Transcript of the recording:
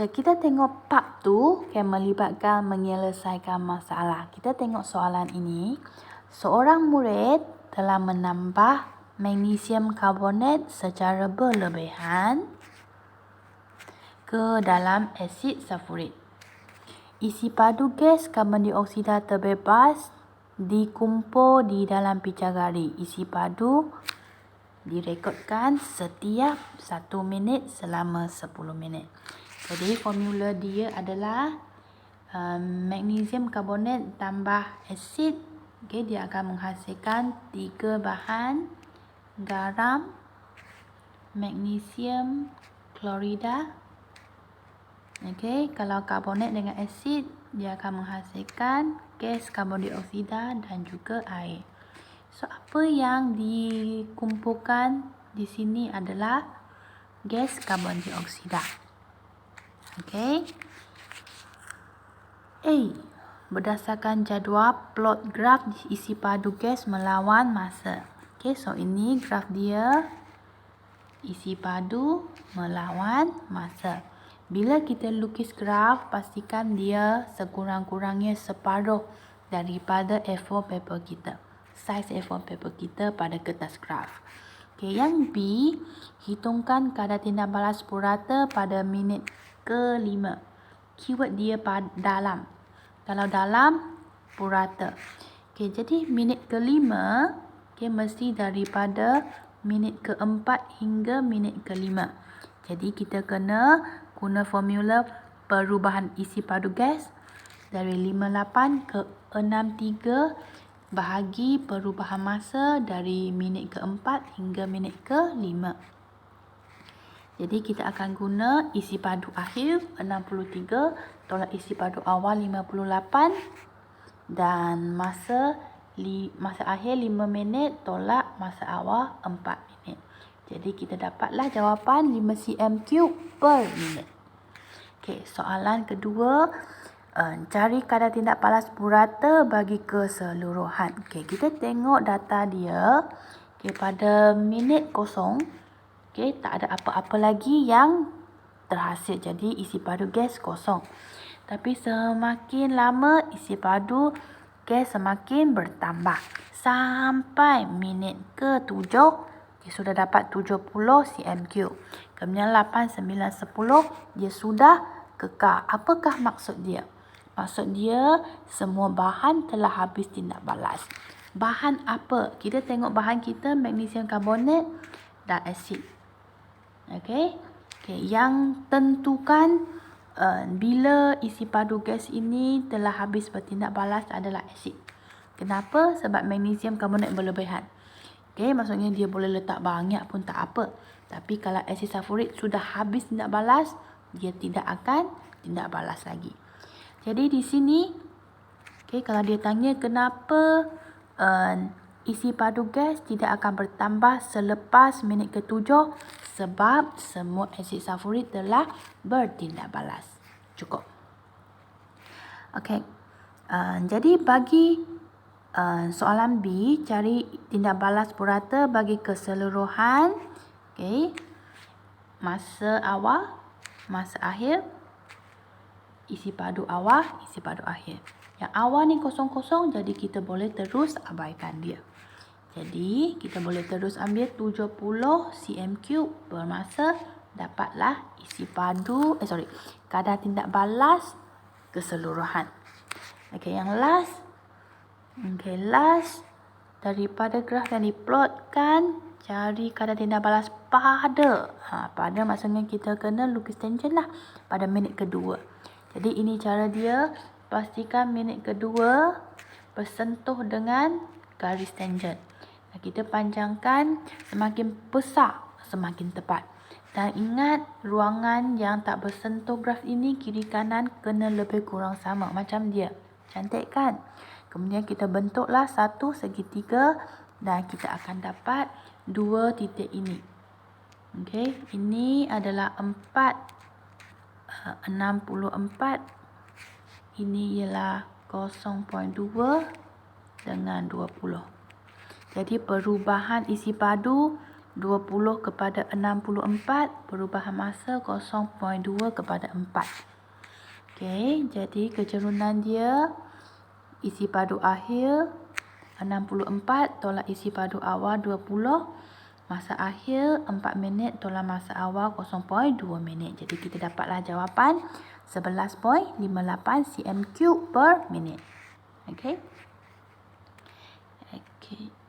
Kita tengok part tu melibatkan menyelesaikan masalah. Kita tengok soalan ini. Seorang murid telah menambah magnesium karbonat secara berlebihan ke dalam asid sulfurik. Isi padu gas karbon dioksida terbebas dikumpul di dalam picagari. Isi padu direkodkan setiap 1 minit selama 10 minit. Jadi formula dia adalah magnesium karbonat tambah asid. Dia akan menghasilkan 3 bahan garam, magnesium klorida. Kalau karbonat dengan asid, dia akan menghasilkan gas karbon dioksida dan juga air. So, apa yang dikumpulkan di sini adalah gas karbon dioksida. A. Berdasarkan jadual, plot graf isi padu gas melawan masa. So ini graf dia, isi padu melawan masa. Bila kita lukis graf, pastikan dia sekurang-kurangnya separuh daripada A4 paper kita. Saiz A4 paper kita pada kertas graf. Yang B, hitungkan kadar tindak balas purata pada minit ke-5. Keyword dia dalam. Kalau dalam, purata. Jadi minit ke-5, mesti daripada minit ke-4 hingga minit ke-5. Jadi kita kena guna formula perubahan isi padu gas dari 58 ke 63 bahagi perubahan masa dari minit ke-4 hingga minit ke-5. Jadi kita akan guna isi padu akhir 63 tolak isi padu awal 58 dan masa akhir 5 minit tolak masa awal 4 minit. Jadi kita dapatlah jawapan 5 cm3 per minit. Soalan kedua, cari kadar tindak balas purata bagi keseluruhan. Kita tengok data dia. Pada minit kosong, tak ada apa-apa lagi yang terhasil. Jadi isi padu gas kosong. Tapi semakin lama isi padu gas semakin bertambah. Sampai minit ke-7, sudah dapat 70 cm3. Kemudian 8, 9, 10 dia sudah kekal. Apakah maksud dia? Maksud dia semua bahan telah habis tindak balas. Bahan apa? Kita tengok bahan kita magnesium karbonat dan asid. Yang tentukan bila isi padu gas ini telah habis bertindak balas adalah asid. Kenapa? Sebab magnesium karbonat berlebihan. Maksudnya dia boleh letak banyak pun tak apa. Tapi kalau asid sulfurik sudah habis tindak balas, dia tidak akan tindak balas lagi. Jadi di sini, kalau dia tanya kenapa isi padu gas tidak akan bertambah selepas minit ke-7, sebab semua asid sulfurik telah bertindak balas. Cukup. Jadi bagi soalan B, cari tindak balas purata bagi keseluruhan. Masa awal, masa akhir, isi padu awal, isi padu akhir. Yang awal ni kosong-kosong, jadi kita boleh terus abaikan dia. Jadi kita boleh terus ambil 70 cm3 per masa, dapatlah isi padu, kadar tindak balas keseluruhan. Yang last, daripada graf yang diplotkan, cari kadar tindak balas pada. Pada maksudnya kita kena lukis tangent lah pada minit kedua. Jadi ini cara dia. Pastikan minit kedua bersentuh dengan garis tangent. Kita panjangkan, semakin besar semakin tepat. Dan ingat, ruangan yang tak bersentuh graf ini kiri kanan kena lebih kurang sama macam dia. Cantik kan? Kemudian kita bentuklah satu segitiga dan kita akan dapat 2 titik ini. Ini adalah 64. Ini ialah 0.2 dengan 20. Jadi perubahan isi padu 20 kepada 64, perubahan masa 0.2 kepada 4. Okey, jadi kejerunan dia isi padu akhir 64 tolak isi padu awal 20. Masa akhir 4 minit tolak masa awal 0.2 minit. Jadi kita dapatlah jawapan 11.58 cm3 per minit. Okey. Okey.